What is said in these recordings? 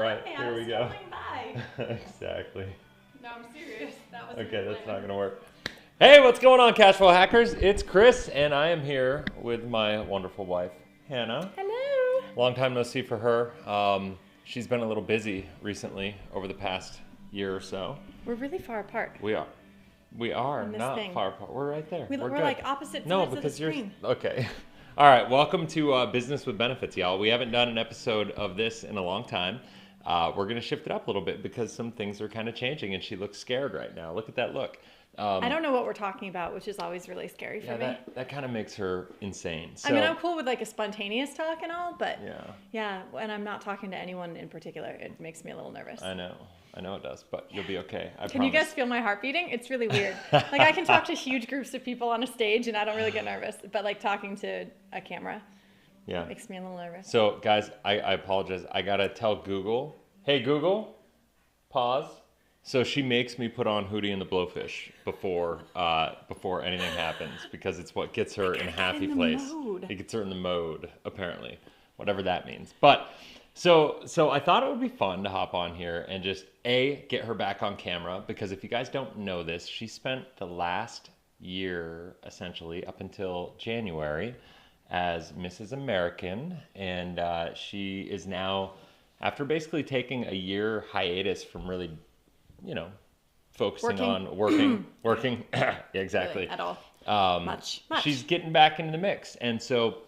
Right, Hey, here I we was go. scrolling by. Exactly. No, I'm serious. That was Okay, that's not gonna work. Hey, what's going on, Cashflow Hackers? It's Chris, and I am here with my wonderful wife, Hannah. Hello. Long time no see for her. She's been a little busy recently over the past year or so. We're really far apart. We are. We are On this not thing. far apart. We're right there. We're good. like opposite No, sides of the because you're screen. okay. All right, welcome to Business with Benefits, y'all. We haven't done an episode of this in a long time. We're gonna shift it up a little bit because some things are kind of changing, and she looks scared right now. Look at that look. I don't know what we're talking about, which is always really scary for me. That kind of makes her insane. So, I mean, I'm cool with like a spontaneous talk and all, but yeah, yeah, when I'm not talking to anyone in particular, it makes me a little nervous. I know it does, but you'll be okay. I Can you promise. guys feel my heart beating? It's really weird. Like I can talk to huge groups of people on a stage and I don't really get nervous, but like talking to a camera Yeah. makes me a little nervous. So, guys, I apologize. I gotta tell Google, hey Google, pause. So she makes me put on Hootie and the Blowfish before anything happens because it's what gets her in a happy place. Mode. It gets her in the mode, apparently, whatever that means. But so I thought it would be fun to hop on here and just get her back on camera, because if you guys don't know this, she spent the last year essentially up until January as Mrs. American, and she is now, after basically taking a year hiatus from really, focusing on working. Yeah, exactly. Really, at all. Much. She's getting back into the mix. And so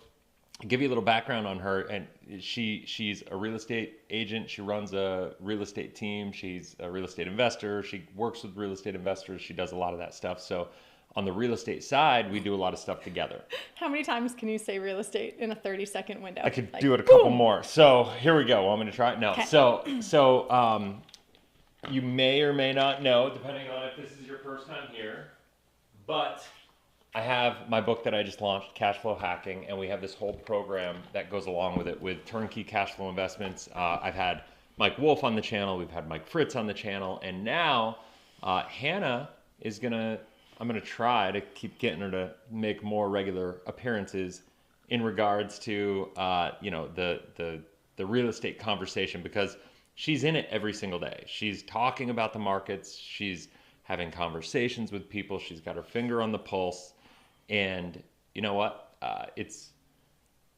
I'll give you a little background on her. And she's a real estate agent. She runs a real estate team. She's a real estate investor. She works with real estate investors. She does a lot of that stuff. So on the real estate side, we do a lot of stuff together. How many times can you say real estate in a 30-second window? I could do it a couple more. So here we go. Want me to try it? No. Okay. So you may or may not know, depending on if this is your first time here, but I have my book that I just launched, Cashflow Hacking, and we have this whole program that goes along with it with turnkey cash flow investments. I've had Mike Wolf on the channel, we've had Mike Fritz on the channel, and now Hannah is I'm gonna try to keep getting her to make more regular appearances in regards to the real estate conversation, because she's in it every single day. She's talking about the markets. She's having conversations with people. She's got her finger on the pulse. And you know what?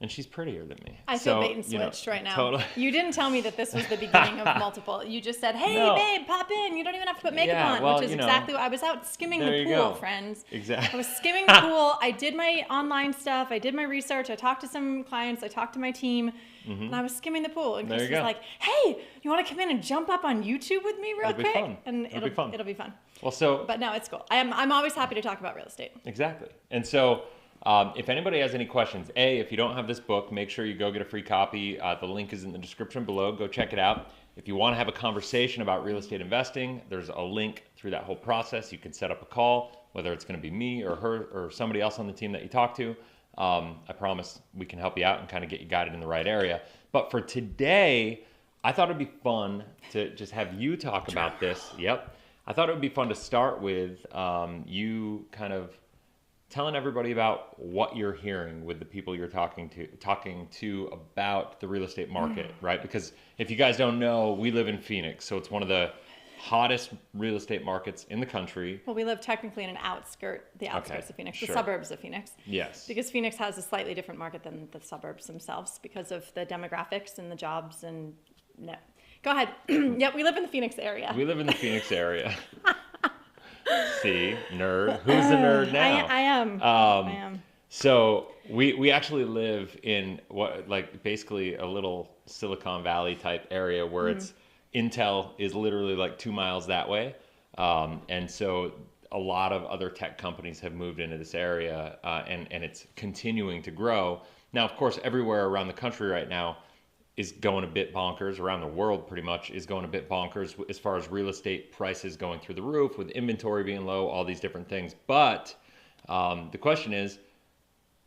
And she's prettier than me. I feel bait and switched right now. Totally. You didn't tell me that this was the beginning of multiple. You just said, hey, No. babe, pop in. You don't even have to put makeup Yeah, on, well, which is exactly what I was out skimming there the you pool, go. friends. Exactly. I was skimming the pool. I did my online stuff. I did my research. I talked to some clients. I talked to my team. And I was skimming the pool. And There Chris you was go. like, hey, you want to come in and jump up on YouTube with me real It'll be quick? fun. And It'll be fun. It'll be fun. Well, But no, it's cool. I'm always happy to talk about real estate. exactly. And so if anybody has any questions, if you don't have this book, make sure you go get a free copy. The link is in the description below. Go check it out. If you want to have a conversation about real estate investing, there's a link through that whole process. You can set up a call, whether it's going to be me or her or somebody else on the team that you talk to. I promise we can help you out and kind of get you guided in the right area. But for today, I thought it'd be fun to just have you talk about this. Yep. I thought it would be fun to start with you kind of telling everybody about what you're hearing with the people you're talking to about the real estate market, right? Because if you guys don't know, we live in Phoenix, so it's one of the hottest real estate markets in the country. Well, we live technically in the outskirts of Phoenix, the sure. suburbs of Phoenix. Yes. Because Phoenix has a slightly different market than the suburbs themselves because of the demographics and the jobs and no. Go ahead. Yep, we live in the Phoenix area. We live in the Phoenix area. See, nerd. Who's the nerd now? I am. So we actually live in basically a little Silicon Valley type area where it's Intel is literally like 2 miles that way. And so a lot of other tech companies have moved into this area and it's continuing to grow. Now, of course, everywhere around the country right now is going a bit bonkers. Around the world pretty much is going a bit bonkers as far as real estate prices going through the roof, with inventory being low, all these different things. But the question is,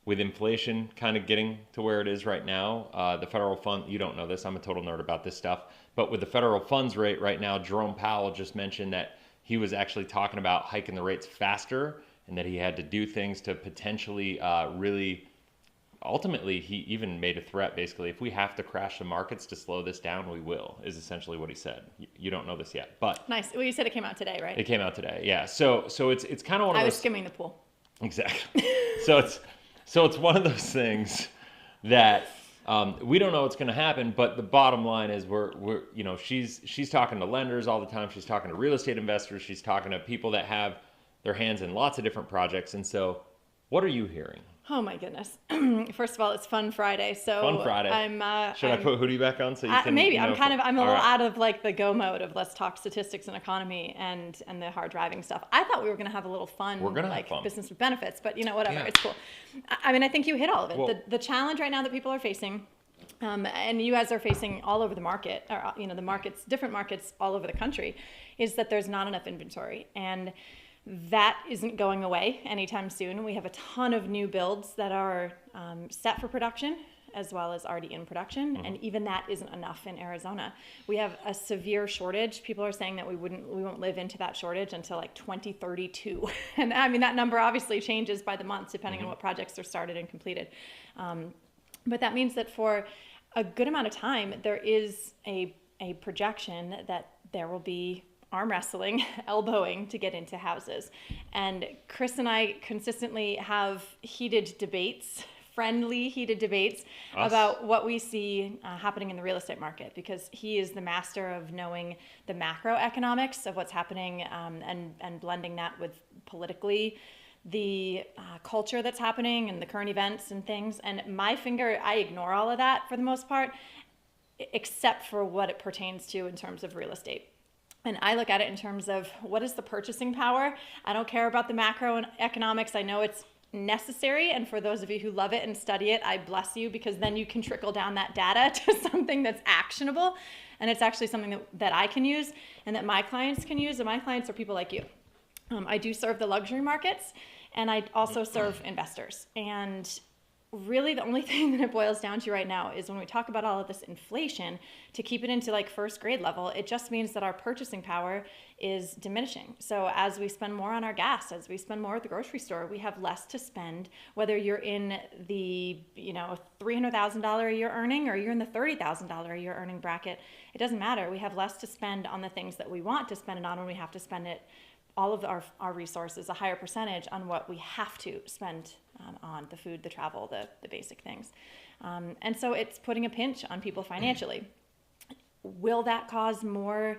with inflation kind of getting to where it is right now, the federal fund, you don't know this, I'm a total nerd about this stuff, but with the federal funds rate right now, Jerome Powell just mentioned that he was actually talking about hiking the rates faster and that he had to do things to potentially really ultimately, he even made a threat, basically, if we have to crash the markets to slow this down, we will, is essentially what he said. You don't know this yet, but Nice. Well, you said it came out today, right? it came out today. Yeah. So it's kind of one of I those. was skimming the pool. Exactly. So it's one of those things that we don't know what's going to happen, but the bottom line is we're she's talking to lenders all the time. She's talking to real estate investors. She's talking to people that have their hands in lots of different projects. And so, what are you hearing? Oh my goodness! First of all, it's Fun Friday, so Fun Friday. Should I put hoodie back on so you can? Maybe I'm a little right. out of like the go mode of let's talk statistics and economy and the hard driving stuff. I thought we were going to have a little fun, We're gonna like have fun. business with benefits, but whatever, Yeah. it's cool. I mean, I think you hit all of it. Well, The challenge right now that people are facing. And you guys are facing all over the market, or the markets, different markets all over the country, is that there's not enough inventory, and that isn't going away anytime soon. We have a ton of new builds that are set for production, as well as already in production, and even that isn't enough in Arizona. We have a severe shortage. People are saying that we won't live into that shortage until like 2032, and I mean that number obviously changes by the months depending on what projects are started and completed. But that means that for a good amount of time, there is a projection that there will be arm wrestling, elbowing to get into houses. And Chris and I consistently have heated debates, friendly heated debates about what we see happening in the real estate market, because he is the master of knowing the macroeconomics of what's happening and blending that with politically the culture that's happening and the current events and things. And I ignore all of that for the most part, except for what it pertains to in terms of real estate. And I look at it in terms of what is the purchasing power. I don't care about the macroeconomics. I know it's necessary. And for those of you who love it and study it, I bless you, because then you can trickle down that data to something that's actionable. And it's actually something that I can use and that my clients can use. And my clients are people like you. I do serve the luxury markets, and I also serve investors. And really the only thing that it boils down to right now is when we talk about all of this inflation, to keep it into like first grade level, it just means that our purchasing power is diminishing. So as we spend more on our gas, as we spend more at the grocery store, we have less to spend, whether you're in the $300,000 a year earning or you're in the $30,000 a year earning bracket. It doesn't matter. We have less to spend on the things that we want to spend it on when we have to spend it, all of our resources, a higher percentage on what we have to spend on the food, the travel, the basic things. And so it's putting a pinch on people financially. Will that cause more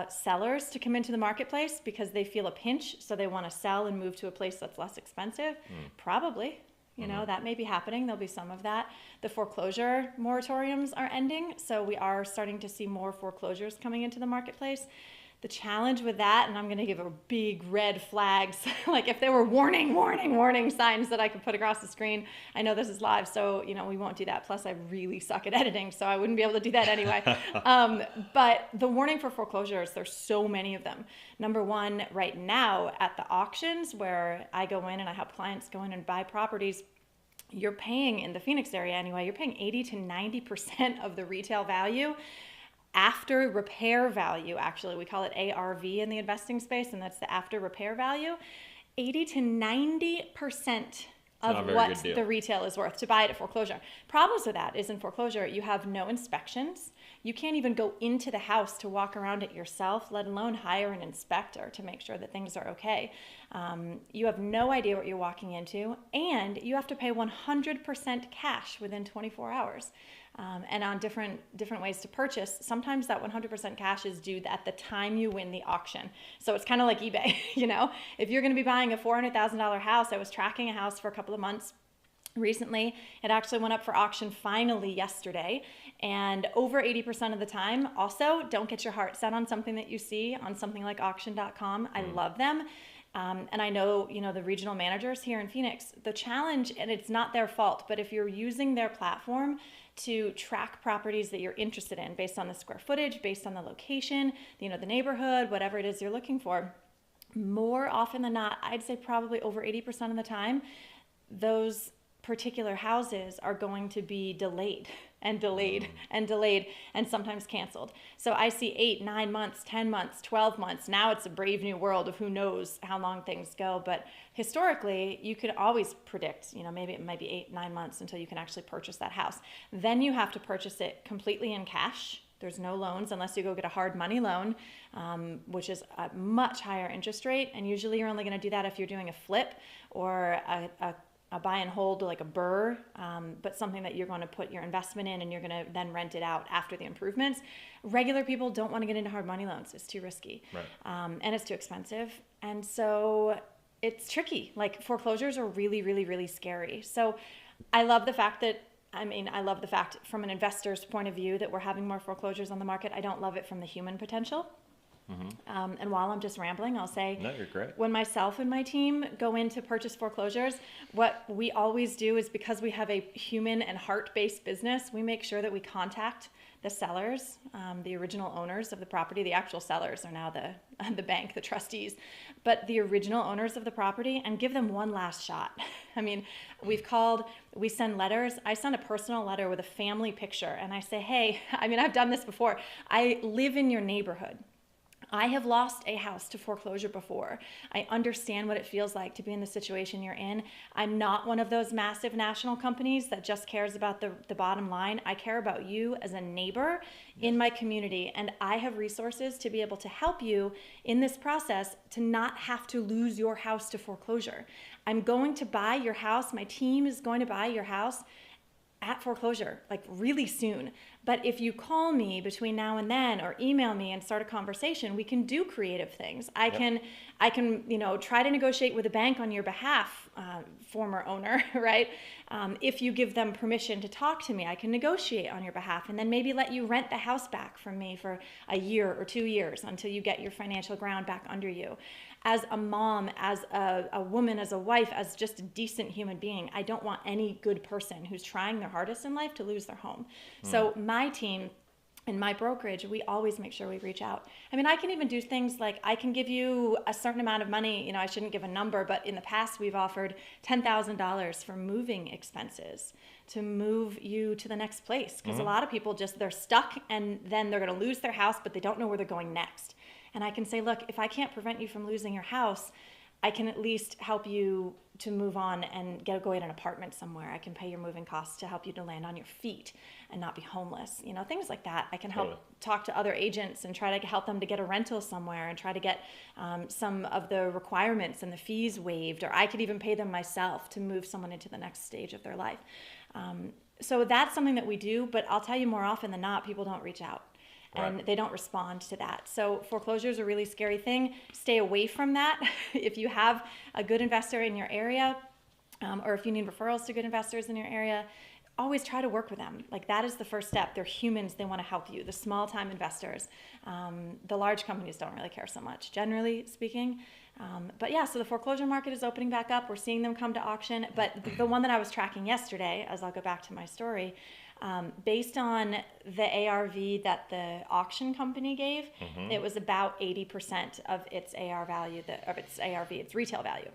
sellers to come into the marketplace because they feel a pinch, so they want to sell and move to a place that's less expensive? Probably. That may be happening. There'll be some of that. The foreclosure moratoriums are ending, so we are starting to see more foreclosures coming into the marketplace. The challenge with that, and I'm going to give a big red flags, like if there were warning signs that I could put across the screen. I know this is live, so we won't do that. Plus, I really suck at editing, so I wouldn't be able to do that anyway. But the warning for foreclosures, there's so many of them. Number one, right now at the auctions where I go in and I help clients go in and buy properties, you're paying, in the Phoenix area anyway, you're paying 80 to 90% of the retail value after repair value. Actually, we call it ARV in the investing space, and that's the after repair value. 80 to 90% of what the retail is worth to buy it at foreclosure. Problems with that is in foreclosure, you have no inspections. You can't even go into the house to walk around it yourself, let alone hire an inspector to make sure that things are okay. You have no idea what you're walking into, and you have to pay 100% cash within 24 hours. And on different ways to purchase, sometimes that 100% cash is due at the time you win the auction. So it's kind of like eBay, If you're going to be buying a $400,000 house, I was tracking a house for a couple of months recently. It actually went up for auction finally yesterday. And over 80% of the time, also, don't get your heart set on something that you see on something like auction.com. I love them. And I know, the regional managers here in Phoenix, the challenge, and it's not their fault, but if you're using their platform to track properties that you're interested in based on the square footage, based on the location, the neighborhood, whatever it is you're looking for, more often than not, I'd say probably over 80% of the time, those particular houses are going to be delayed and delayed and delayed and sometimes canceled. So I see 8, 9 months, 10 months, 12 months. Now it's a brave new world of who knows how long things go. But historically, you could always predict, maybe it might be 8, 9 months until you can actually purchase that house. Then you have to purchase it completely in cash. There's no loans unless you go get a hard money loan, which is a much higher interest rate. And usually you're only going to do that if you're doing a flip or a buy and hold, like a BRRRR, but something that you're going to put your investment in and you're going to then rent it out after the improvements. Regular people don't want to get into hard money loans. It's too risky. Right. And it's too expensive. And so it's tricky. Like foreclosures are really, really, really scary. So I love the fact from an investor's point of view that we're having more foreclosures on the market. I don't love it from the human potential. And while I'm just rambling, I'll say, no, you're great. When myself and my team go in to purchase foreclosures, what we always do is, because we have a human and heart-based business, we make sure that we contact the sellers, the original owners of the property. The actual sellers are now the bank, the trustees, but the original owners of the property, and give them one last shot. I mean, we send letters. I send a personal letter with a family picture, and I say, hey, I've done this before. I live in your neighborhood. I have lost a house to foreclosure before. I understand what it feels like to be in the situation you're in. I'm not one of those massive national companies that just cares about the bottom line. I care about you as a neighbor in my community, and I have resources to be able to help you in this process to not have to lose your house to foreclosure. I'm going to buy your house. My team is going to buy your house at foreclosure, like really soon. But if you call me between now and then or email me and start a conversation, we can do creative things. I can try to negotiate with a bank on your behalf, former owner, right? If you give them permission to talk to me, I can negotiate on your behalf and then maybe let you rent the house back from me for a year or 2 years until you get your financial ground back under you. As a mom, as a woman, as a wife, as just a decent human being, I don't want any good person who's trying their hardest in life to lose their home. So my team in my brokerage, we always make sure we reach out. I can even do things like I can give you a certain amount of money. I shouldn't give a number, but in the past we've offered $10,000 for moving expenses to move you to the next place. Because a lot of people they're stuck and then they're going to lose their house, but they don't know where they're going next. And I can say, look, if I can't prevent you from losing your house, I can at least help you to move on and go get an apartment somewhere. I can pay your moving costs to help you to land on your feet and not be homeless. Things like that. I can help talk to other agents and try to help them to get a rental somewhere and try to get some of the requirements and the fees waived, or I could even pay them myself to move someone into the next stage of their life. So that's something that we do, but I'll tell you, more often than not, people don't reach out. And they don't respond to that. So foreclosure is a really scary thing. Stay away from that. If you have a good investor in your area, or if you need referrals to good investors in your area, always try to work with them. Like, that is the first step. They're humans. They want to help you. The small time investors, the large companies don't really care so much, generally speaking. But yeah, so the foreclosure market is opening back up. We're seeing them come to auction. But the one that I was tracking yesterday, as I'll go back to my story, based on the ARV that the auction company gave, it was about 80% of its its retail value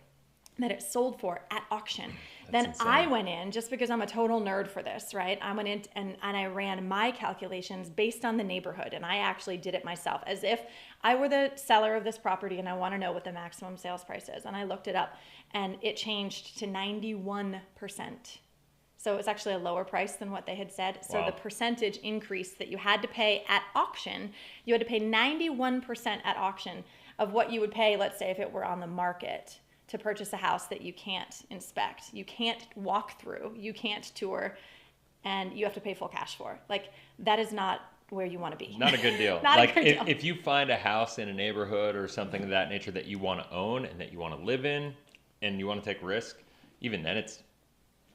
that it sold for at auction. Then insane. I went in, just because I'm a total nerd for this, right? I went in and I ran my calculations based on the neighborhood, and I actually did it myself, as if I were the seller of this property and I want to know what the maximum sales price is. And I looked it up, and it changed to 91%. So it was actually a lower price than what they had said. So wow. The percentage increase that you had to pay at auction, you had to pay 91% at auction of what you would pay, let's say, if it were on the market to purchase a house that you can't inspect, you can't walk through, you can't tour, and you have to pay full cash for. Like, that is not where you want to be. Not a good deal. Not like, a good deal. If you find a house in a neighborhood or something of that nature that you want to own and that you want to live in and you want to take risk, even then it's,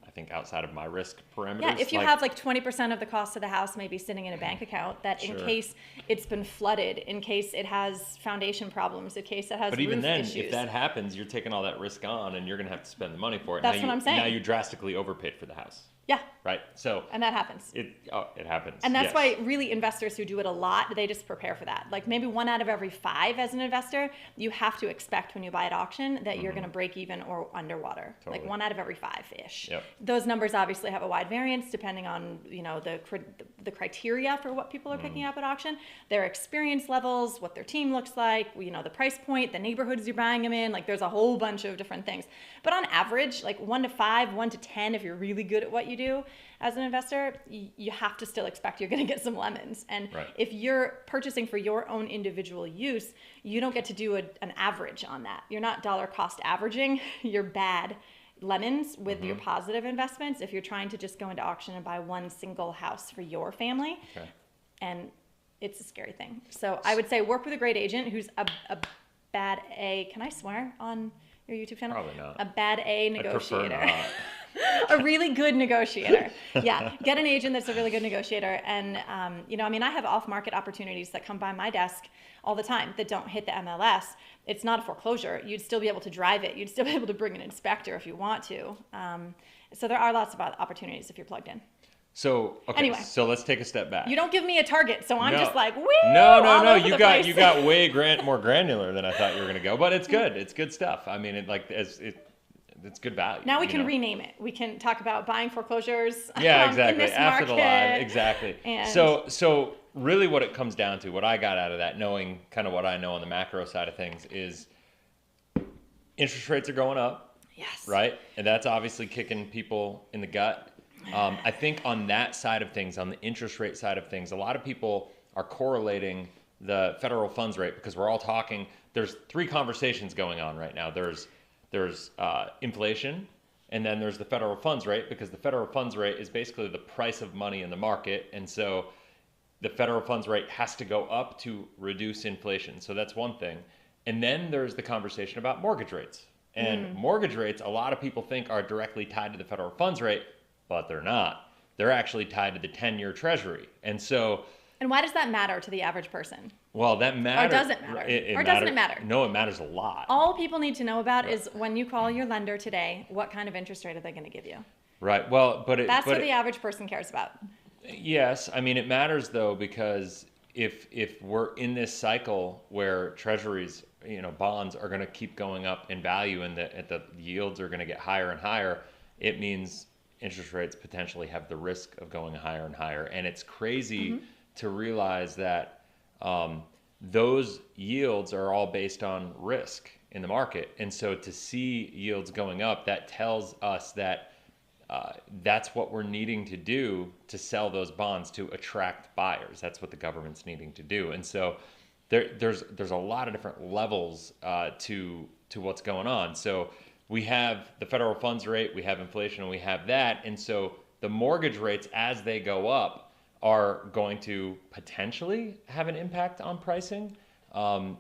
I think, outside of my risk parameters. Yeah, if you have like 20% of the cost of the house maybe sitting in a bank account, that in case it's been flooded, in case it has foundation problems, in case it has But roof even then, issues. if that happens, you're taking all that risk on and you're going to have to spend the money for it. That's what I'm saying. Now you drastically overpaid for the house. Yeah. right? So And that happens. it happens. And that's yes. why really investors who do it a lot, they just prepare for that. Like maybe 1 out of every 5 as an investor, you have to expect when you buy at auction that you're going to break even or underwater. Totally. Like 1 out of every 5-ish. Yep. Those numbers obviously have a wide variance depending on, the criteria for what people are picking up at auction, their experience levels, what their team looks like, the price point, the neighborhoods you're buying them in. Like there's a whole bunch of different things. But on average, like 1 to 5, 1 to 10, if you're really good at what you do as an investor, you have to still expect you're going to get some lemons. And Right. if you're purchasing for your own individual use, you don't get to do an average on that. You're not dollar cost averaging your bad lemons with your positive investments if you're trying to just go into auction and buy one single house for your family. Okay. And it's a scary thing. So I would say work with a great agent who's a bad A. Can I swear on your YouTube channel? Probably not. A bad A I prefer negotiator. not. A really good negotiator. Yeah, get an agent that's a really good negotiator. And, I have off-market opportunities that come by my desk all the time that don't hit the MLS. It's not a foreclosure. You'd still be able to drive it. You'd still be able to bring an inspector if you want to. So there are lots of opportunities if you're plugged in. So, okay, Anyway. so let's take a step back. You don't give me a target, so I'm No. just like, woo! No, all over you the got place. you got way more granular than I thought you were going to go, but it's good. It's good stuff. I mean, it's good value. Now we you can know? rename it. We can talk about buying foreclosures. Yeah, in exactly. this After the market. live, exactly. And- So really, what it comes down to, what I got out of that, knowing kind of what I know on the macro side of things, is interest rates are going up, Yes. right? And that's obviously kicking people in the gut. I think on that side of things, on the interest rate side of things, a lot of people are correlating the federal funds rate because we're all talking. There's 3 conversations going on right now. There's inflation, and then there's the federal funds rate, because the federal funds rate is basically the price of money in the market. And so the federal funds rate has to go up to reduce inflation. So that's one thing. And then there's the conversation about mortgage rates. And mortgage rates, a lot of people think are directly tied to the federal funds rate, but they're not. They're actually tied to the 10-year treasury. And so, And why does that matter to the average person? well, that matters. does it matter? Or doesn't it matter? No, it matters a lot. All people need to know about is when you call your lender today, what kind of interest rate are they going to give you? Right. Well, That's what the average person cares about. Yes, I mean it matters though, because if we're in this cycle where treasuries, bonds are going to keep going up in value, and the yields are going to get higher and higher, it means interest rates potentially have the risk of going higher and higher. And it's crazy to realize that those yields are all based on risk in the market. And so to see yields going up, that tells us that that's what we're needing to do to sell those bonds to attract buyers. That's what the government's needing to do. And so there's a lot of different levels to what's going on. So we have the federal funds rate, we have inflation, and we have that. And so the mortgage rates, as they go up, are going to potentially have an impact on pricing.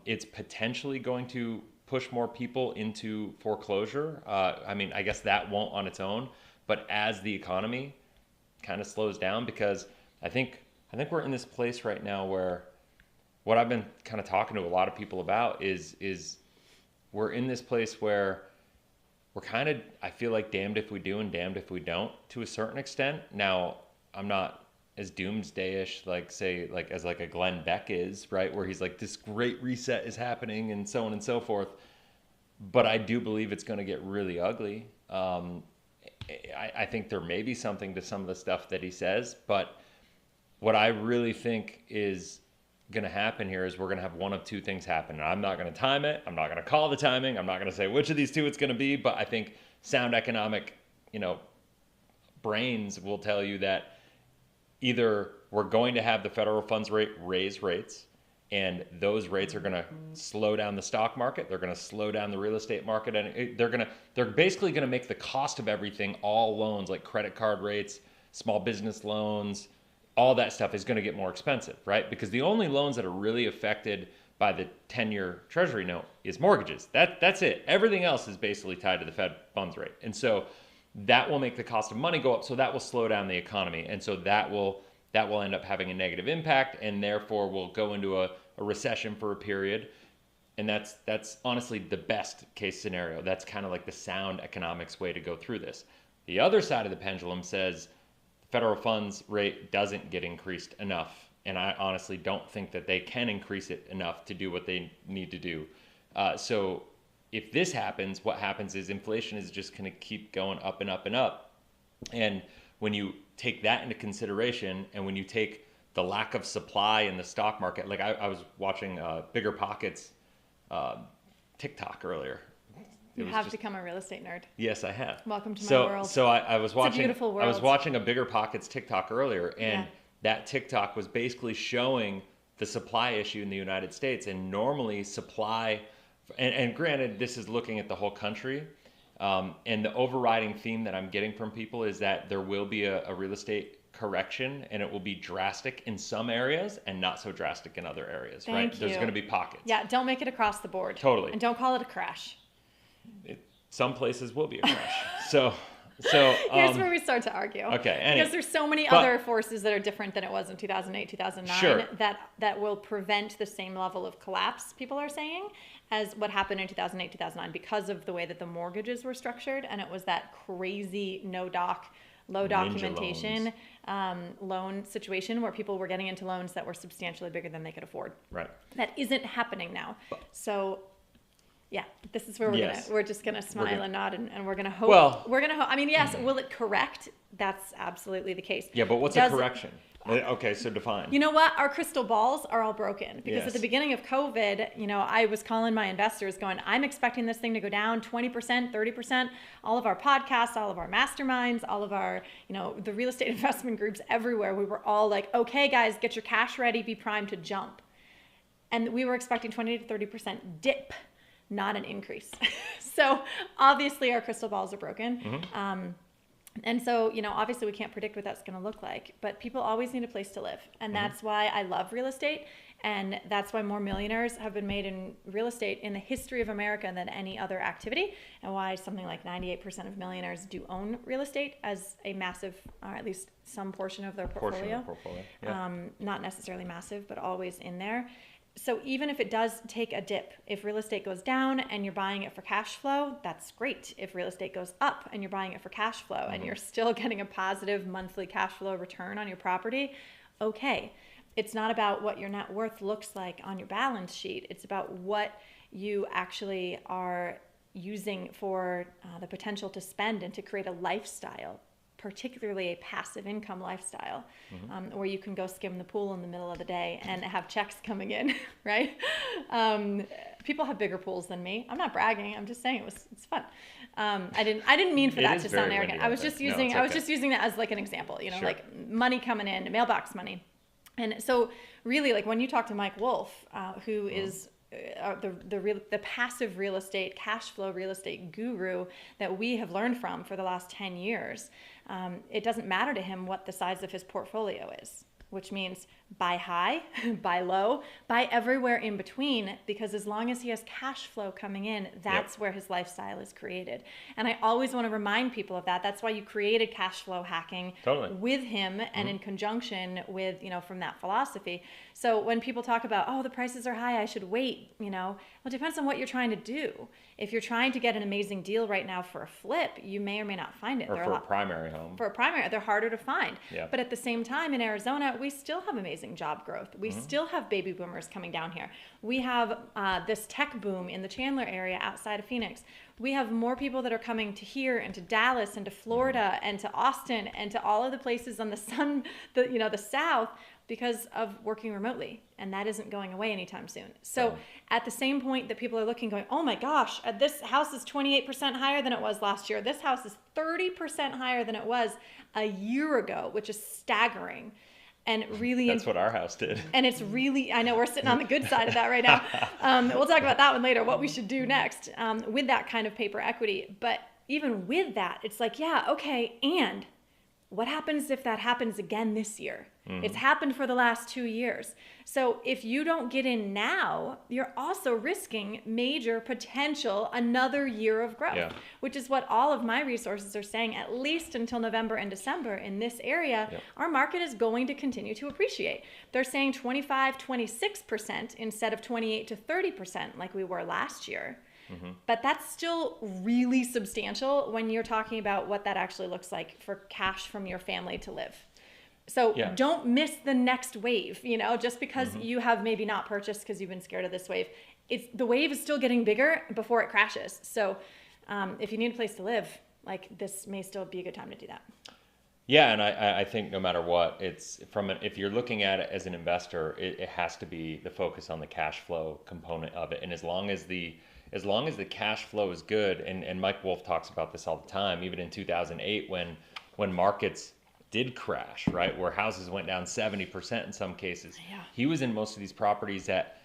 It's potentially going to push more people into foreclosure. I guess that won't on its own. But as the economy kind of slows down, because I think we're in this place right now where what I've been kind of talking to a lot of people about is we're in this place where we're kind of, I feel like, damned if we do and damned if we don't, to a certain extent. Now, I'm not as doomsday-ish, as a Glenn Beck is, right? Where he's like, this great reset is happening and so on and so forth. But I do believe it's going to get really ugly. I think there may be something to some of the stuff that he says, but what I really think is going to happen here is we're going to have one of 2 things happen. And I'm not going to time it. I'm not going to call the timing. I'm not going to say which of these 2 it's going to be, but I think sound economic, brains will tell you that either we're going to have the federal funds rate raise rates, and those rates are going to slow down the stock market. They're going to slow down the real estate market, and they're basically going to make the cost of everything, all loans like credit card rates, small business loans, all that stuff is going to get more expensive, right? Because the only loans that are really affected by the 10-year treasury note is mortgages. That's it. Everything else is basically tied to the Fed funds rate. And so that will make the cost of money go up, so that will slow down the economy. And so that will end up having a negative impact, and therefore we'll go into a recession for a period. And that's honestly the best case scenario. That's kind of like the sound economics way to go through this. The other side of the pendulum says federal funds rate doesn't get increased enough. And I honestly don't think that they can increase it enough to do what they need to do. So if this happens, what happens is inflation is just going to keep going up and up and up. And when you take that into consideration, and when you take the lack of supply in the stock market, like I was watching Bigger Pockets TikTok earlier. You have become a real estate nerd. Yes, I have. Welcome to my world. So I was watching. It's a beautiful world. I was watching a Bigger Pockets TikTok earlier, and that TikTok was basically showing the supply issue in the United States. And normally supply, and granted, this is looking at the whole country. And the overriding theme that I'm getting from people is that there will be a real estate correction, and it will be drastic in some areas and not so drastic in other areres. Thank you. There's going to be pockets. Yeah, don't make it across the board. Totally. And don't call it a crash. Some places will be a crash. So here's where we start to argue. Okay. Anyway, because there's so many other forces that are different than it was in 2008, 2009 Sure. that will prevent the same level of collapse, people are saying, as what happened in 2008, 2009 because of the way that the mortgages were structured, and it was that crazy low documentation loan situation where people were getting into loans that were substantially bigger than they could afford. Right. That isn't happening now. So yeah, this is where we're just gonna smile and nod, and we're gonna hope. Well, we're gonna hope. I mean, yes, will it correct? That's absolutely the case. Yeah, but what's a correction? Okay, so define. You know what? Our crystal balls are all broken because Yes. at the beginning of COVID, I was calling my investors going, I'm expecting this thing to go down 20%, 30%. All of our podcasts, all of our masterminds, all of our, the real estate investment groups everywhere, we were all like, okay, guys, get your cash ready, be primed to jump. And we were expecting 20 to 30% dip, not an increase. So obviously our crystal balls are broken. Mm-hmm. And so, obviously we can't predict what that's going to look like, but people always need a place to live. And that's why I love real estate. And that's why more millionaires have been made in real estate in the history of America than any other activity. And why something like 98% of millionaires do own real estate as a massive, or at least some portion of their portfolio. Yeah. Not necessarily massive, but always in there. So even if it does take a dip, if real estate goes down and you're buying it for cash flow, that's great. If real estate goes up and you're buying it for cash flow and you're still getting a positive monthly cash flow return on your property, okay. It's not about what your net worth looks like on your balance sheet. It's about what you actually are using for the potential to spend and to create a lifestyle, particularly a passive income lifestyle, where you can go skim the pool in the middle of the day and have checks coming in, right? People have bigger pools than me. I'm not bragging. I'm just saying it's fun. I didn't mean for that to sound arrogant. I was just using that as like an example, Sure. like money coming in, mailbox money. And so really, like when you talk to Mike Wolf, who is the passive real estate, cash flow real estate guru that we have learned from for the last 10 years, it doesn't matter to him what the size of his portfolio is, which means buy high, buy low, buy everywhere in between, because as long as he has cash flow coming in, that's where his lifestyle is created. And I always want to remind people of that. That's why you created cash flow hacking with him and in conjunction with, from that philosophy. So when people talk about, oh, the prices are high, I should wait, well, it depends on what you're trying to do. If you're trying to get an amazing deal right now for a flip, you may or may not find it. Or for a primary home. For a primary, they're harder to find. Yeah. But at the same time, in Arizona, we still have amazing job growth. We still have baby boomers coming down here. We have this tech boom in the Chandler area outside of Phoenix. We have more people that are coming to here and to Dallas and to Florida and to Austin and to all of the places on the the South, because of working remotely, and that isn't going away anytime soon. So at the same point that people are looking going, oh my gosh, this house is 28% higher than it was last year. This house is 30% higher than it was a year ago, which is staggering. And really, that's what our house did. And it's really, I know we're sitting on the good side of that right now. We'll talk about that one later, what we should do next with that kind of paper equity. But even with that, it's like, yeah, okay, and what happens if that happens again this year? It's happened for the last 2 years. So if you don't get in now, you're also risking major potential another year of growth, which is what all of my resources are saying, at least until November and December in this area, our market is going to continue to appreciate. They're saying 25, 26% instead of 28 to 30% like we were last year. But that's still really substantial when you're talking about what that actually looks like for cash from your family to live. So don't miss the next wave, just because you have maybe not purchased because you've been scared of this wave. The wave is still getting bigger before it crashes. So if you need a place to live, like, this may still be a good time to do that. Yeah, and I think no matter what, it's if you're looking at it as an investor, it has to be the focus on the cash flow component of it. And as long as the cash flow is good, and Mike Wolf talks about this all the time, even in 2008 when markets did crash, right, where houses went down 70% in some cases. Yeah. He was in most of these properties that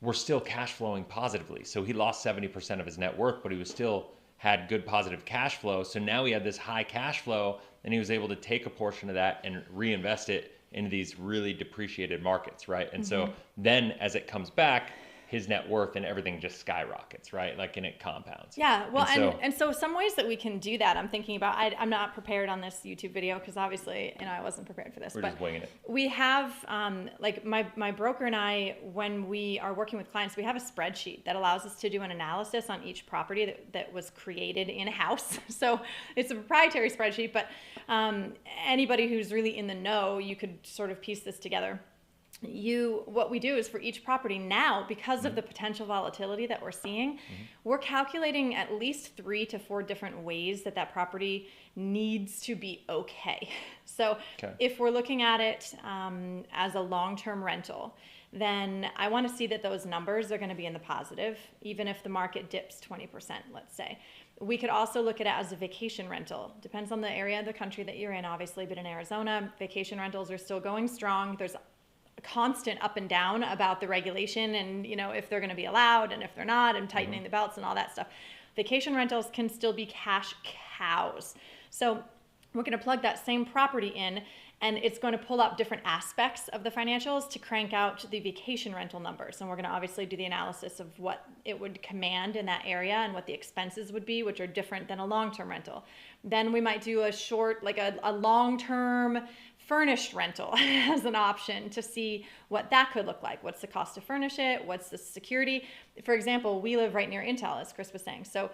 were still cash flowing positively. So he lost 70% of his net worth, but he was still had good positive cash flow. So now he had this high cash flow, and he was able to take a portion of that and reinvest it into these really depreciated markets, right? And so then as it comes back, his net worth and everything just skyrockets, right? Like, and it compounds. Yeah, well, and so some ways that we can do that, I'm thinking about, I'm not prepared on this YouTube video because obviously, I wasn't prepared for this. We're just winging it. We have, like my broker and I, when we are working with clients, we have a spreadsheet that allows us to do an analysis on each property that was created in-house. So it's a proprietary spreadsheet, but anybody who's really in the know, you could sort of piece this together. What we do is for each property now, because of the potential volatility that we're seeing, we're calculating at least 3 to 4 different ways that property needs to be okay. So if we're looking at it as a long-term rental, then I want to see that those numbers are going to be in the positive, even if the market dips 20%, let's say. We could also look at it as a vacation rental. Depends on the area of the country that you're in, obviously, but in Arizona, vacation rentals are still going strong. There's constant up and down about the regulation and if they're going to be allowed and if they're not, and tightening the belts and all that stuff. Vacation rentals can still be cash cows. So we're going to plug that same property in, and it's going to pull up different aspects of the financials to crank out the vacation rental numbers. And we're going to obviously do the analysis of what it would command in that area and what the expenses would be, which are different than a long-term rental. Then we might do a short, like a long-term furnished rental as an option to see what that could look like. What's the cost to furnish it? What's the security? For example, we live right near Intel, as Chris was saying. So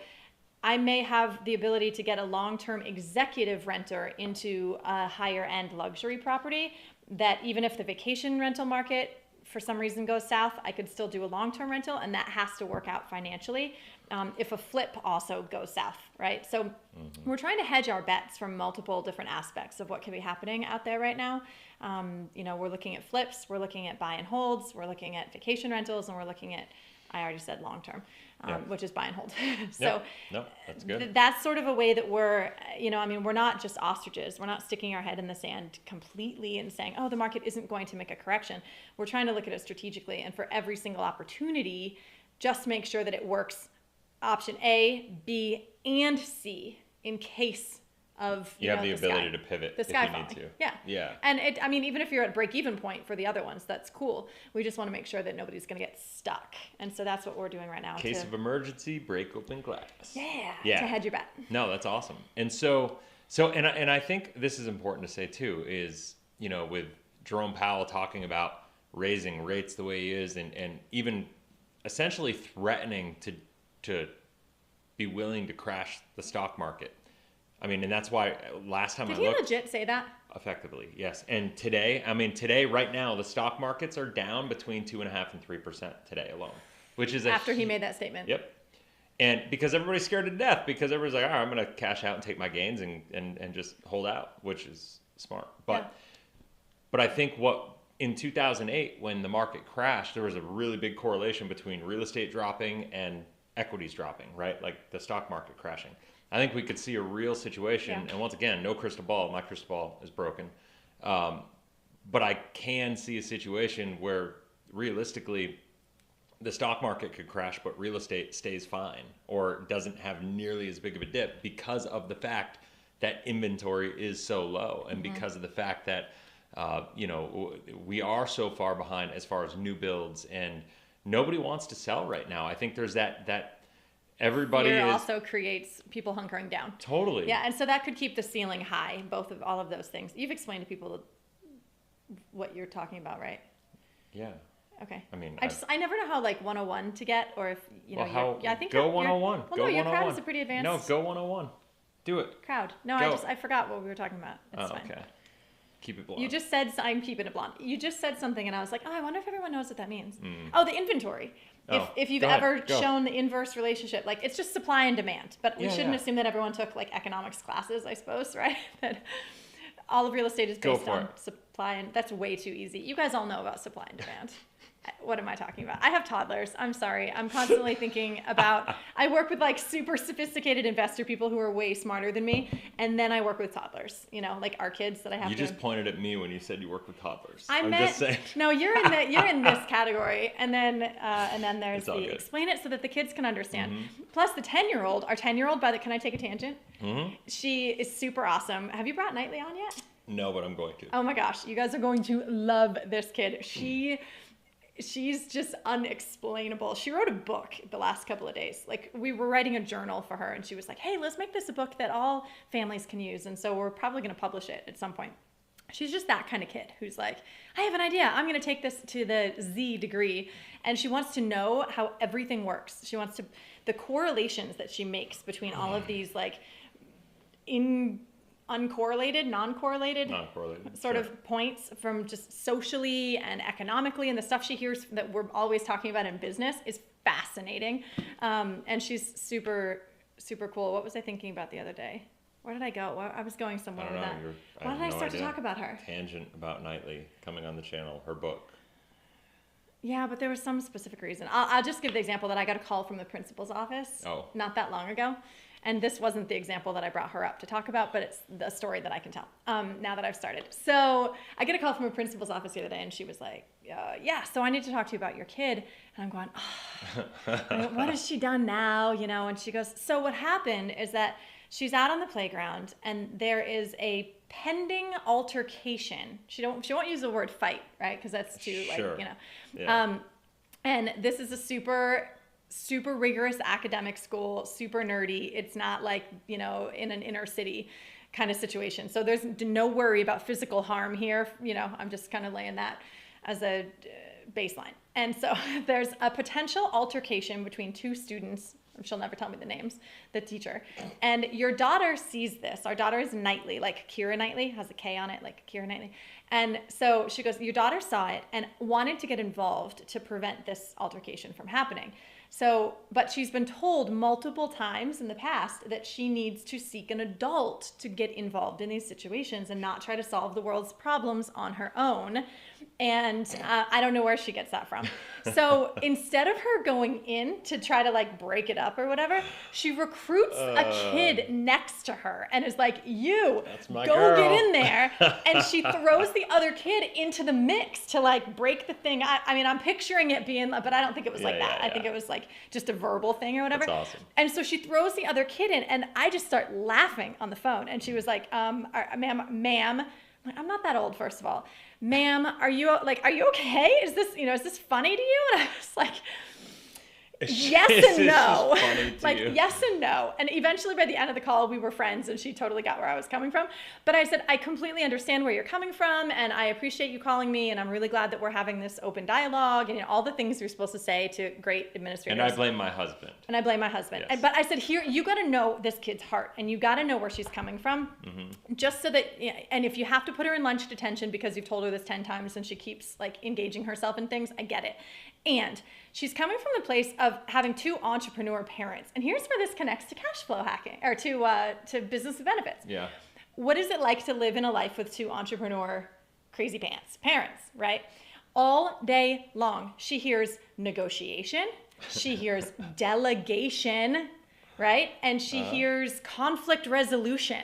I may have the ability to get a long-term executive renter into a higher end luxury property that even if the vacation rental market for some reason goes south, I could still do a long-term rental, and that has to work out financially if a flip also goes south, right? So we're trying to hedge our bets from multiple different aspects of what can be happening out there right now. We're looking at flips, we're looking at buy and holds, we're looking at vacation rentals, and we're looking at, I already said long-term, which is buy and hold. So no, that's good. That's sort of a way that we're, we're not just ostriches. We're not sticking our head in the sand completely and saying, oh, the market isn't going to make a correction. We're trying to look at it strategically, and for every single opportunity, just make sure that it works option A, B, and C in case of you have the ability to pivot the sky if you falling. need to. Yeah. And even if you're at break-even point for the other ones, that's cool. We just want to make sure that nobody's going to get stuck. And so that's what we're doing right now. Case of emergency, break open glass. Yeah. To hedge your bet. No, that's awesome. And and I think this is important to say too, is, with Jerome Powell talking about raising rates the way he is, and even essentially threatening to be willing to crash the stock market. I mean, and that's why last time Did I looked... Did he legit say that? Effectively, yes. And today, right now, the stock markets are down between 2.5% and 3% today alone, which is after he made that statement. Yep. And because everybody's scared to death, because everybody's like, all right, I'm going to cash out and take my gains and just hold out, which is smart. But I think in 2008, when the market crashed, there was a really big correlation between real estate dropping and equities dropping, right? Like the stock market crashing. I think we could see a real situation, and once again, no crystal ball. My crystal ball is broken. But I can see a situation where realistically the stock market could crash, but real estate stays fine or doesn't have nearly as big of a dip because of the fact that inventory is so low, and because of the fact that we are so far behind as far as new builds, and nobody wants to sell right now. I think there's that everybody Fear also creates people hunkering down. Totally. Yeah, and so that could keep the ceiling high, all of those things. You've explained to people what you're talking about, right? Yeah. Okay. I mean, I never know how like 101 to get, or if you know. well, I think go you're- 101. Well, Go no, your 101. crowd is a pretty advanced. No, go 101. Do it. Crowd. No, Go. I forgot what we were talking about. It's fine. Okay. Keep it blonde. You just said I'm keeping it blonde. You just said something, and I was like, oh, I wonder if everyone knows what that means. Oh, the inventory. If you've go ahead. ever Go. shown the inverse relationship, like it's just supply and demand. But we Yeah, shouldn't yeah. assume that everyone took like economics classes, I suppose, right? That all of real estate is Go based for on it. supply, and that's way too easy. You guys all know about supply and demand. What am I talking about? I have toddlers. I'm sorry. I'm constantly thinking about, I work with like super sophisticated investor people who are way smarter than me. And then I work with toddlers, you know, like our kids that I have. You just pointed at me when you said you work with toddlers. I'm just meant, saying. no, you're in this category. And then there's It's all the good. explain it so that the kids can understand. Plus the 10-year-old, our 10-year-old, can I take a tangent? She is super awesome. Have you brought Knightley on yet? No, but I'm going to. Oh my gosh, you guys are going to love this kid. She's just unexplainable. She wrote a book the last couple of days. Like we were writing a journal for her and she was like, hey, let's make this a book that all families can use. And so we're probably going to publish it at some point. She's just that kind of kid who's like, I have an idea. I'm going to take this to the Z degree. And she wants to know how everything works. She wants to, the correlations that she makes between all of these like non-correlated sort of points from just socially and economically, and the stuff she hears that we're always talking about in business is fascinating. And she's super, super cool. What was I thinking about the other day? Where did I go? I was going somewhere with that. Why did I start to talk about her? Tangent about Knightley coming on the channel, her book. Yeah, but there was some specific reason. I'll just give the example that I got a call from the principal's office not that long ago. And this wasn't the example that I brought her up to talk about, but it's the story that I can tell now that I've started. So I get a call from a principal's office the other day, and she was like, yeah, so I need to talk to you about your kid. And I'm going, what has she done now? You know, and she goes, so what happened is that she's out on the playground, and there is a pending altercation. She won't use the word fight, right? Because that's too, Sure. you know. Yeah. And this is a super rigorous academic school, super nerdy. It's not like, you know, in an inner city kind of situation. So there's no worry about physical harm here. You know, I'm just kind of laying that as a baseline. And so there's a potential altercation between two students. She'll never tell me the names, the teacher. And your daughter sees this. Our daughter is Knightley, like Keira Knightley, has a K on it, like Keira Knightley. And so she goes, your daughter saw it and wanted to get involved to prevent this altercation from happening. So, but she's been told multiple times in the past that she needs to seek an adult to get involved in these situations and not try to solve the world's problems on her own. And I don't know where she gets that from. So instead of her going in to try to like break it up or whatever, she recruits a kid next to her and is like, That's my go girl. get in there. And she throws the other kid into the mix to like break the thing. I mean, I'm picturing it being, but I don't think it was like that. I think it was like just a verbal thing or whatever. That's awesome. And so she throws the other kid in, and I just start laughing on the phone. And she was like, ma'am, I'm not that old, first of all. Ma'am, are you okay? Is this funny to you? And I was like, yes and no. Like, yes and no. And eventually by the end of the call, we were friends and she totally got where I was coming from. But I said, I completely understand where you're coming from and I appreciate you calling me and I'm really glad that we're having this open dialogue and all the things you're supposed to say to great administrators. And I blame my husband. Yes. But I said, here, you got to know this kid's heart and you got to know where she's coming from. Just so that, and if you have to put her in lunch detention because you've told her this 10 times and she keeps like engaging herself in things, I get it. And she's coming from the place of having two entrepreneur parents. And here's where this connects to cash flow hacking or to business benefits. Yeah. What is it like to live in a life with two entrepreneur crazy pants parents, right? All day long, she hears negotiation, she hears delegation, right? And she hears conflict resolution.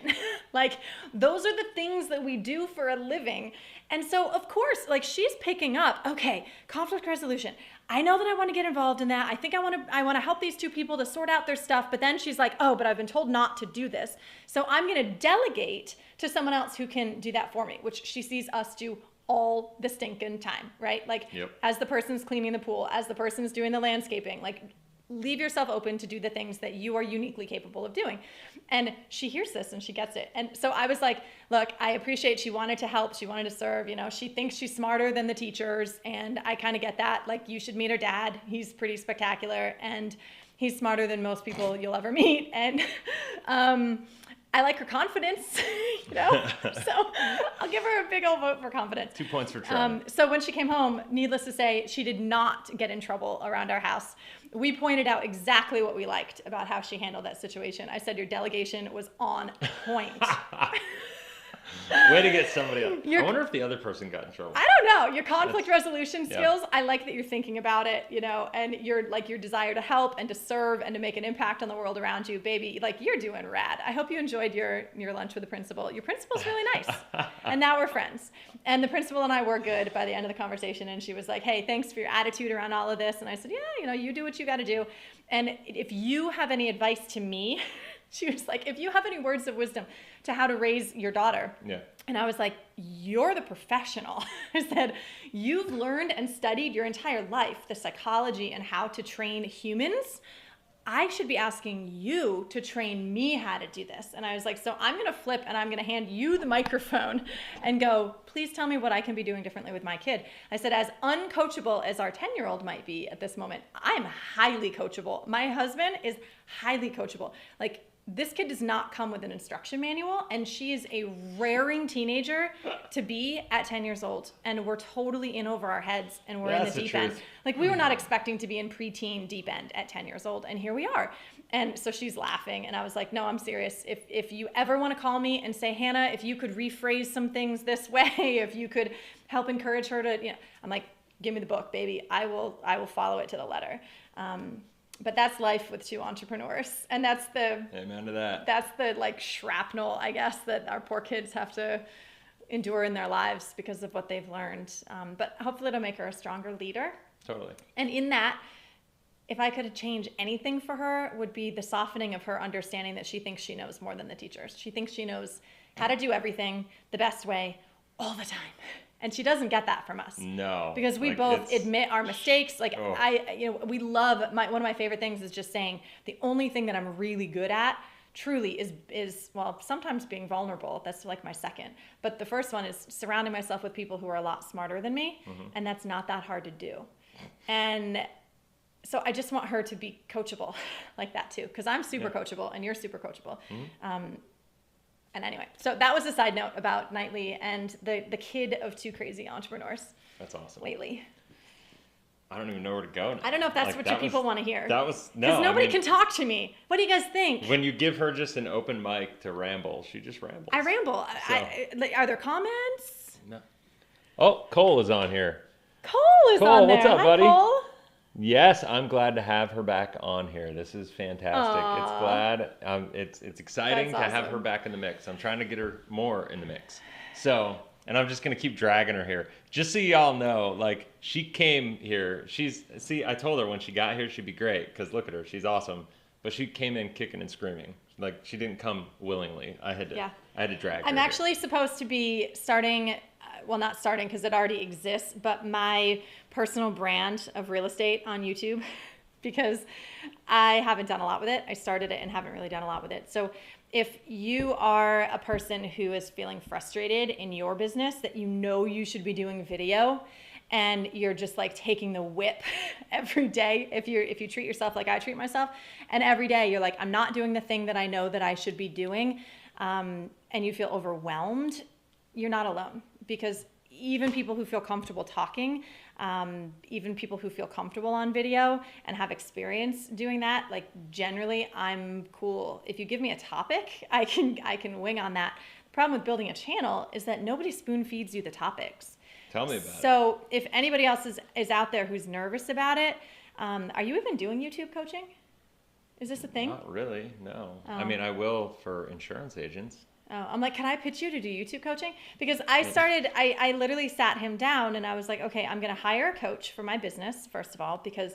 Like, those are the things that we do for a living. And so, of course, like, she's picking up, okay, conflict resolution. I know that I want to get involved in that. I think I want to help these two people to sort out their stuff. But then she's like, oh, but I've been told not to do this. So I'm going to delegate to someone else who can do that for me, which she sees us do all the stinking time, right? Like, as the person's cleaning the pool, as the person's doing the landscaping, like, leave yourself open to do the things that you are uniquely capable of doing. And she hears this and she gets it. And so I was like, look, I appreciate she wanted to help. She wanted to serve, she thinks she's smarter than the teachers. And I kind of get that. Like, you should meet her dad. He's pretty spectacular. And he's smarter than most people you'll ever meet. And, I like her confidence, so I'll give her a big old vote for confidence. 2 points for trying. So when she came home, needless to say, she did not get in trouble around our house. We pointed out exactly what we liked about how she handled that situation. I said, your delegation was on point. Way to get somebody else. I wonder if the other person got in trouble. I don't know. Your conflict resolution skills, I like that you're thinking about it, and your desire to help and to serve and to make an impact on the world around you, baby, you're doing rad. I hope you enjoyed your lunch with the principal. Your principal's really nice. And now we're friends. And the principal and I were good by the end of the conversation. And she was like, hey, thanks for your attitude around all of this. And I said, yeah, you do what you got to do. And if you have any advice to me, she was like, if you have any words of wisdom to how to raise your daughter. Yeah. And I was like, you're the professional. I said, you've learned and studied your entire life the psychology and how to train humans. I should be asking you to train me how to do this. And I was like, so I'm going to flip and I'm going to hand you the microphone and go, please tell me what I can be doing differently with my kid. I said, as uncoachable as our 10-year-old might be at this moment, I'm highly coachable. My husband is highly coachable. This kid does not come with an instruction manual, and she is a raring teenager to be at 10 years old. And we're totally in over our heads, and we're in the deep end. We were not expecting to be in preteen deep end at 10 years old, and here we are. And so she's laughing, and I was like, no, I'm serious. If you ever want to call me and say, Hannah, if you could rephrase some things this way, if you could help encourage her to, I'm like, give me the book, baby. I will follow it to the letter. But that's life with two entrepreneurs. And that's the amen to that. That's the shrapnel, I guess, that our poor kids have to endure in their lives because of what they've learned. But hopefully it'll make her a stronger leader. Totally. And in that, if I could change anything for her, would be the softening of her understanding that she thinks she knows more than the teachers. She thinks she knows how to do everything the best way all the time. And she doesn't get that from us. No. Because we both admit our mistakes. We love, one of my favorite things is just saying the only thing that I'm really good at truly is sometimes being vulnerable. That's my second. But the first one is surrounding myself with people who are a lot smarter than me. Mm-hmm. And that's not that hard to do. And so I just want her to be coachable like that too. Because I'm super coachable and you're super coachable. Mm-hmm. And anyway, so that was a side note about Knightley and the kid of two crazy entrepreneurs. That's awesome. Lately. I don't even know where to go now. I don't know if that's what your people want to hear. Because nobody can talk to me. What do you guys think? When you give her just an open mic to ramble, she just rambles. I ramble. So. Are there comments? No. Oh, Cole is on here. Cole is on there. What's up, Hi, buddy? Cole. Yes, I'm glad to have her back on here. This is fantastic. Aww. It's exciting to have her back in the mix. I'm trying to get her more in the mix. So, and I'm just going to keep dragging her here. Just so y'all know, she came here. I told her when she got here she'd be great because look at her. She's awesome. But she came in kicking and screaming. She didn't come willingly. I had to drag her. I'm actually supposed to be starting, not starting because it already exists, but my personal brand of real estate on YouTube because I haven't done a lot with it. I started it and haven't really done a lot with it. So if you are a person who is feeling frustrated in your business that you should be doing video and you're just taking the whip every day, if you treat yourself like I treat myself, and every day you're I'm not doing the thing that I know that I should be doing, and you feel overwhelmed, you're not alone. Because even people who feel comfortable talking, even people who feel comfortable on video and have experience doing that, generally I'm cool. If you give me a topic, I can wing on that. The problem with building a channel is that nobody spoon feeds you the topics. Tell me about it. So if anybody else is out there who's nervous about it, are you even doing YouTube coaching? Is this a thing? Not really, no. I will for insurance agents. Oh, I'm can I pitch you to do YouTube coaching? Because I literally sat him down and I was like, okay, I'm going to hire a coach for my business, first of all, because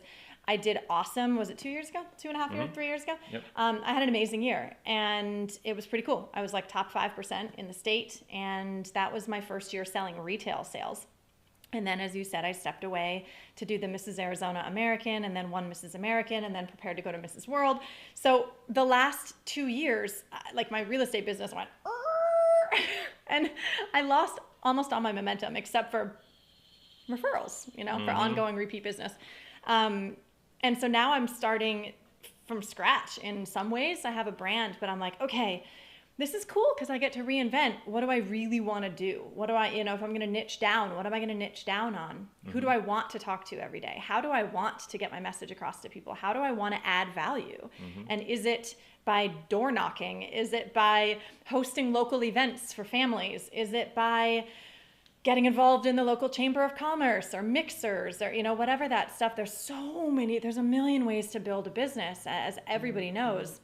I did awesome. Was it 2 years ago? 2.5 years, 3 years ago? Yep. I had an amazing year and it was pretty cool. I was top 5% in the state. And that was my first year selling retail sales. And then, as you said, I stepped away to do the Mrs. Arizona American and then one Mrs. American and then prepared to go to Mrs. World. So the last 2 years, like my real estate business went, and I lost almost all my momentum except for referrals, for ongoing repeat business. And so now I'm starting from scratch in some ways. I have a brand, but I'm like, okay, this is cool because I get to reinvent. What do I really want to do? What do I, if I'm going to niche down, what am I going to niche down on? Who do I want to talk to every day? How do I want to get my message across to people? How do I want to add value? And is it by door knocking? Is it by hosting local events for families? Is it by getting involved in the local chamber of commerce or mixers or, whatever that stuff? There's a million ways to build a business, as everybody knows.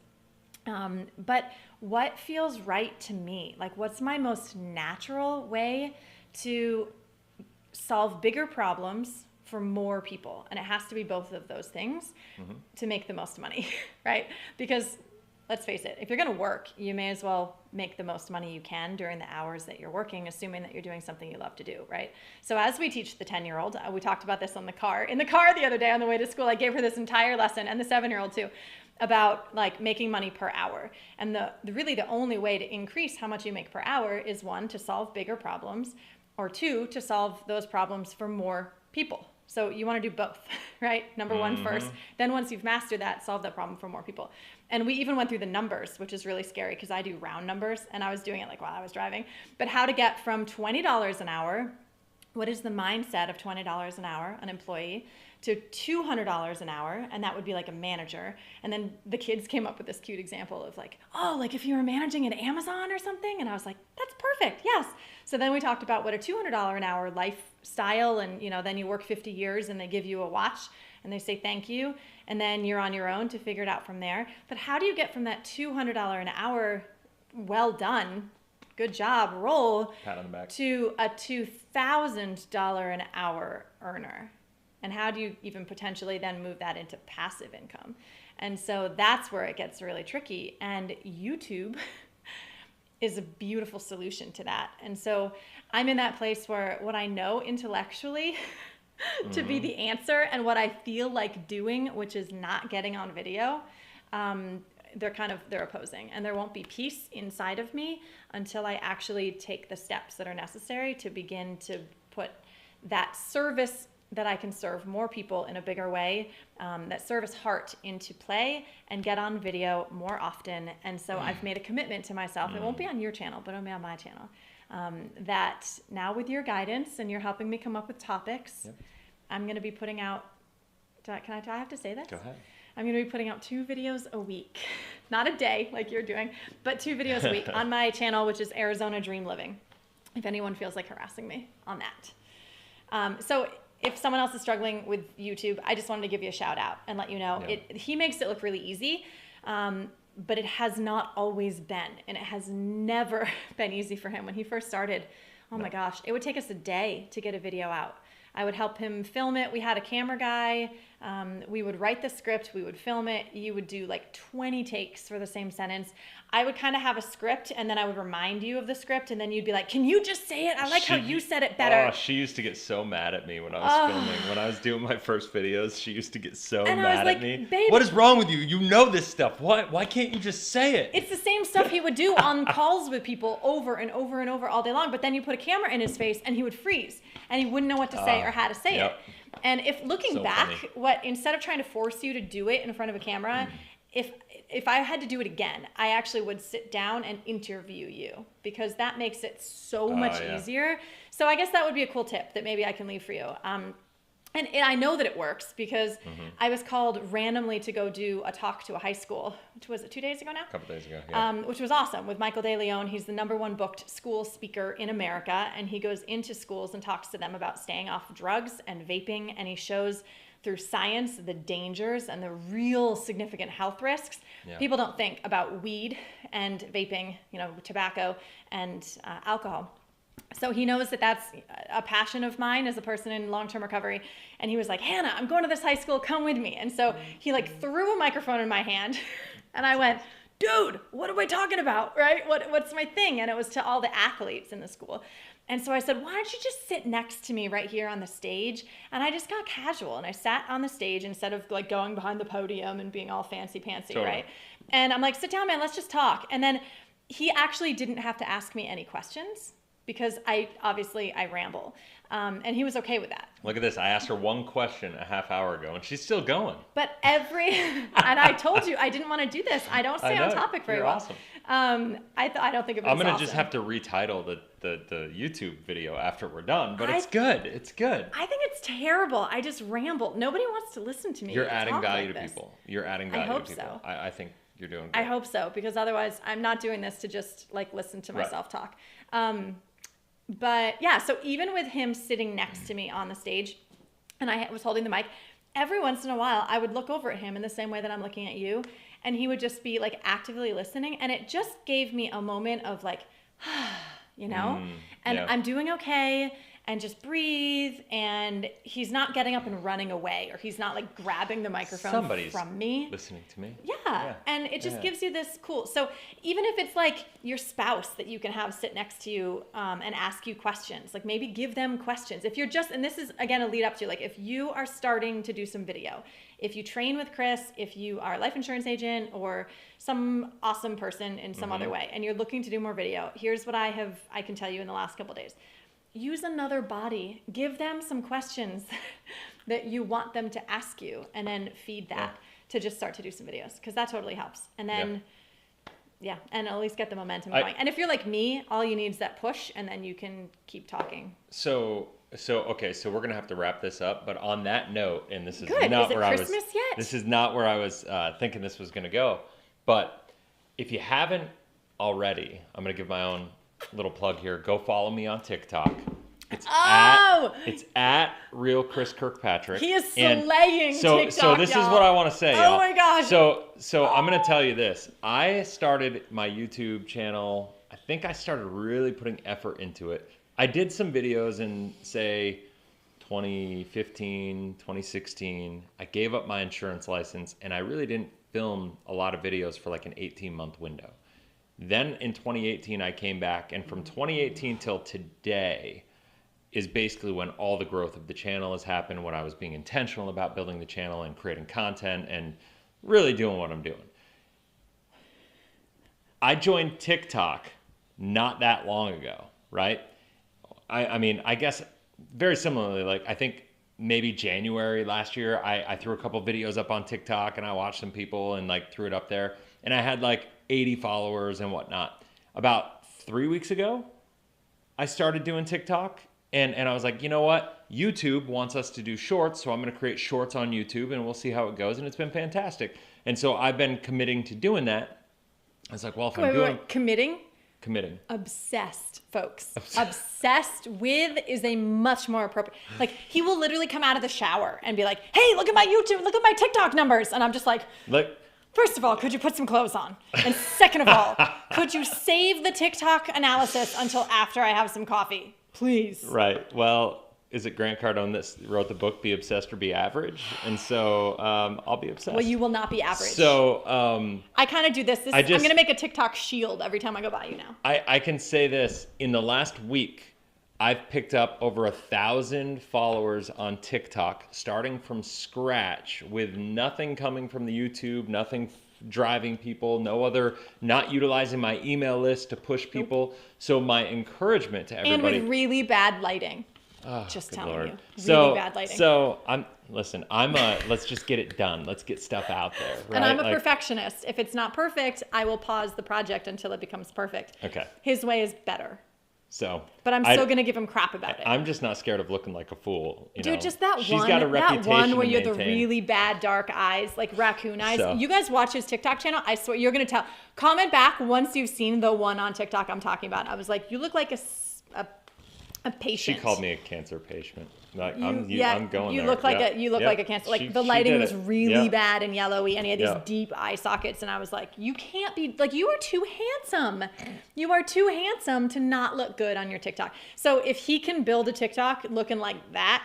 But what feels right to me? Like, what's my most natural way to solve bigger problems for more people? And it has to be both of those things to make the most money, right? Because let's face it, if you're going to work, you may as well make the most money you can during the hours that you're working, assuming that you're doing something you love to do, right? So as we teach the 10-year-old, we talked about this in the car the other day on the way to school. I gave her this entire lesson, and the 7-year-old too, about like making money per hour. And really the only way to increase how much you make per hour is 1, to solve bigger problems, or 2, to solve those problems for more people. So you want to do both, right? Number 1 first. Then once you've mastered that, solve that problem for more people. And we even went through the numbers, which is really scary because I do round numbers and I was doing it like while I was driving. But how to get from $20 an hour, what is the mindset of $20 an hour, an employee, to $200 an hour, and that would be like a manager. And then the kids came up with this cute example of like, oh, like if you were managing at Amazon or something. And I was like, that's perfect, yes. So then we talked about what a $200 an hour lifestyle, and then you work 50 years and they give you a watch and they say thank you, and then you're on your own to figure it out from there. But how do you get from that $200 an hour, well done, good job, role, pat on the back, to a $2,000 an hour earner? And how do you even potentially then move that into passive income? And so that's where it gets really tricky. And YouTube is a beautiful solution to that. And so I'm in that place where what I know intellectually to be the answer and what I feel like doing, which is not getting on video, they're opposing. And there won't be peace inside of me until I actually take the steps that are necessary to begin to put that service that I can serve more people in a bigger way, that service heart into play and get on video more often. And so I've made a commitment to myself. It won't be on your channel, but it'll be on my channel. That now with your guidance and you're helping me come up with topics, I'm going to be putting out, do I have to say this? Go ahead. I'm going to be putting out 2 videos a week, not a day like you're doing, but 2 videos a week on my channel, which is Arizona Dream Living, if anyone feels like harassing me on that. So if someone else is struggling with YouTube, I just wanted to give you a shout out and let you know. He makes it look really easy, but it has not always been, and it has never been easy for him. When he first started, my gosh, it would take us a day to get a video out. I would help him film it. We had a camera guy. We would write the script. We would film it. You would do like 20 takes for the same sentence. I would kind of have a script, and then I would remind you of the script, and then you'd be like, can you just say it? I like how you said it better. Oh, she used to get so mad at me when I was filming. When I was doing my first videos, she used to get so mad at me. Babe, what is wrong with you? You know this stuff. Why can't you just say it? It's the same stuff he would do on calls with people over and over and over all day long, but then you put a camera in his face, and he would freeze, and he wouldn't know what to say or how to say it. And if looking back, instead of trying to force you to do it in front of a camera, if I had to do it again, I actually would sit down and interview you, because that makes it so much easier. So I guess that would be a cool tip that maybe I can leave for you. And I know that it works because I was called randomly to go do a talk to a high school, which was it 2 days ago now? A couple days ago, yeah. Which was awesome, with Michael De Leon. He's the #1 booked school speaker in America, and he goes into schools and talks to them about staying off drugs and vaping, and he shows through science the dangers and the real significant health risks. People don't think about weed and vaping, tobacco and alcohol. So he knows that that's a passion of mine as a person in long-term recovery. And he was like, Hannah, I'm going to this high school, come with me. And so he threw a microphone in my hand, and I went, dude, what am I talking about, right? What's my thing? And it was to all the athletes in the school. And so I said, why don't you just sit next to me right here on the stage? And I just got casual and I sat on the stage instead of like going behind the podium and being all fancy pantsy, Totally. right? And I'm like, sit down, man, let's just talk. And then he actually didn't have to ask me any questions because I ramble. And he was okay with that. Look at this. I asked her one question a half hour ago, and she's still going. But and I told you I didn't want to do this. I don't stay on topic very well. Awesome. I don't think of it I'm as gonna awesome. just have to retitle the YouTube video after we're done, but it's good. It's good. I think it's terrible. I just ramble. Nobody wants to listen to me. You're adding talk value like to this. people. You're adding value to people. So. I think you're doing good. I hope so, because otherwise I'm not doing this to just like listen to myself talk. But yeah, so even with him sitting next to me on the stage and I was holding the mic, every once in a while I would look over at him in the same way that I'm looking at you, and he would just be like actively listening, and it just gave me a moment of like, you know, and yeah. I'm doing okay, and just breathe, and he's not getting up and running away, or he's not like grabbing the microphone from me. Listening to me. Yeah. And it just gives you this cool. So even if it's like your spouse that you can have sit next to you and ask you questions, like maybe give them questions. If you're just, and this is again a lead up to, like if you are starting to do some video, if you train with Chris, if you are a life insurance agent or some awesome person in some other way, and you're looking to do more video, here's what I can tell you in the last couple of days. Use another body. Give them some questions that you want them to ask you, and then feed that to just start to do some videos, because that totally helps. And then, and at least get the momentum going. And if you're like me, all you need is that push, and then you can keep talking. So we're gonna have to wrap this up. But on that note, and this is Good. not Is it where Christmas I was. yet? This is not where I was thinking this was gonna go. But if you haven't already, I'm gonna give my own little plug here. Go follow me on TikTok. It's at Real Chris Kirkpatrick. He is slaying TikTok. So this is what I want to say. Oh my gosh. So I'm gonna tell you this. I started my YouTube channel. I think I started really putting effort into it. I did some videos in say 2015, 2016. I gave up my insurance license, and I really didn't film a lot of videos for like an 18-month window. Then in 2018, I came back, and from 2018 till today is basically when all the growth of the channel has happened, when I was being intentional about building the channel and creating content and really doing what I'm doing. I joined TikTok not that long ago, right? I mean, I guess very similarly, like I think maybe January last year, I threw a couple videos up on TikTok, and I watched some people and like threw it up there, and I had like 80 followers and whatnot. About 3 weeks ago, I started doing TikTok, and I was like, you know what? YouTube wants us to do shorts, so I'm going to create shorts on YouTube, and we'll see how it goes. And it's been fantastic. And so I've been committing to doing that. I was like, well, if I'm doing... Committing. Obsessed, folks. Obsessed with is a much more appropriate. Like, he will literally come out of the shower and be like, hey, look at my YouTube, look at my TikTok numbers. And I'm just like, first of all, could you put some clothes on? And second of all, could you save the TikTok analysis until after I have some coffee? Please. Right. Well, is it Grant Cardone that wrote the book, Be Obsessed or Be Average? And so I'll be obsessed. Well, you will not be average. So I kind of do this. I'm going to make a TikTok shield every time I go by you now. I can say this. In the last week, I've picked up over 1,000 followers on TikTok, starting from scratch with nothing coming from the YouTube, nothing driving people, not utilizing my email list to push people. Nope. So my encouragement to everybody. And with really bad lighting. Oh, just telling Lord. you. Really bad lighting. So let's just get it done. Let's get stuff out there. Right? And I'm a perfectionist. If it's not perfect, I will pause the project until it becomes perfect. Okay. His way is better. But I'm still going to give him crap about it. I'm just not scared of looking like a fool. Dude, just that She's got a reputation that one where you have to the maintain. really bad dark eyes, like raccoon eyes. So. You guys watch his TikTok channel. I swear you're going to tell. Comment back once you've seen the one on TikTok I'm talking about. I was like, you look like a patient. She called me a cancer patient. Like, I'm going you there. Look like a cancer. Like the lighting was really bad and yellowy, and he had these deep eye sockets. And I was like, you can't be like, you are too handsome. You are too handsome to not look good on your TikTok. So if he can build a TikTok looking like that,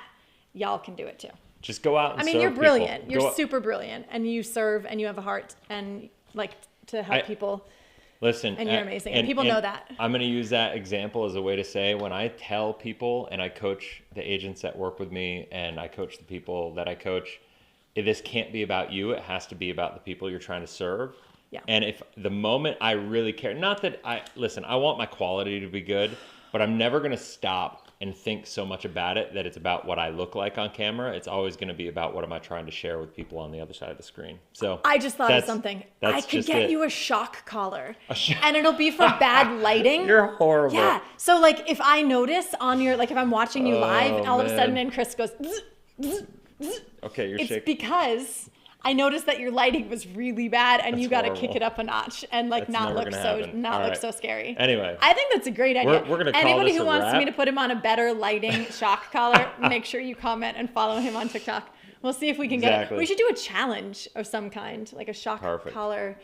y'all can do it too. Just go out and serve you're brilliant. People. You're super brilliant, and you serve, and you have a heart, and like to help people. Listen, And you're amazing. And people know that. I'm going to use that example as a way to say, when I tell people, and I coach the agents that work with me, and I coach the people that I coach, this can't be about you. It has to be about the people you're trying to serve. Yeah. And if the moment I really care, not that I want my quality to be good, but I'm never going to stop and think so much about it that it's about what I look like on camera. It's always going to be about what am I trying to share with people on the other side of the screen. So I just thought of something. I could get you a shock collar, and it'll be for bad lighting. You're horrible. Yeah. So like if I notice on your, like if I'm watching you live, and all of a sudden, and Chris goes, zzz, zzz, zzz, okay, you're shaking. It's because I noticed that your lighting was really bad, and you got to kick it up a notch and like not look so scary. Anyway, I think that's a great idea. We're gonna call Anybody this who a wants wrap. me to put him on a better lighting shock collar, make sure you comment and follow him on TikTok. We'll see if we can get it. We should do a challenge of some kind, like a shock collar.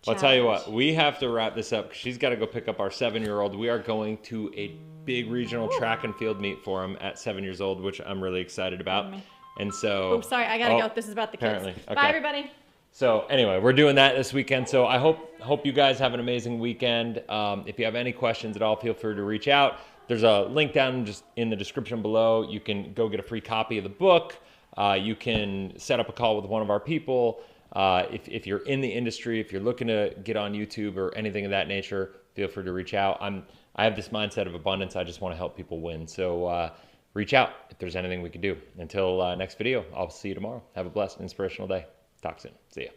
I'll tell you what, we have to wrap this up because she's got to go pick up our 7-year-old. We are going to a big regional track and field meet for him at 7 years old, which I'm really excited about. And so, oops, sorry, I gotta go. This is about the kids. Okay. Bye, everybody. So anyway, we're doing that this weekend. So I hope you guys have an amazing weekend. If you have any questions at all, feel free to reach out. There's a link down just in the description below. You can go get a free copy of the book. You can set up a call with one of our people. If you're in the industry, if you're looking to get on YouTube or anything of that nature, feel free to reach out. I have this mindset of abundance. I just want to help people win. So reach out if there's anything we can do. Until next video, I'll see you tomorrow. Have a blessed, inspirational day. Talk soon. See ya.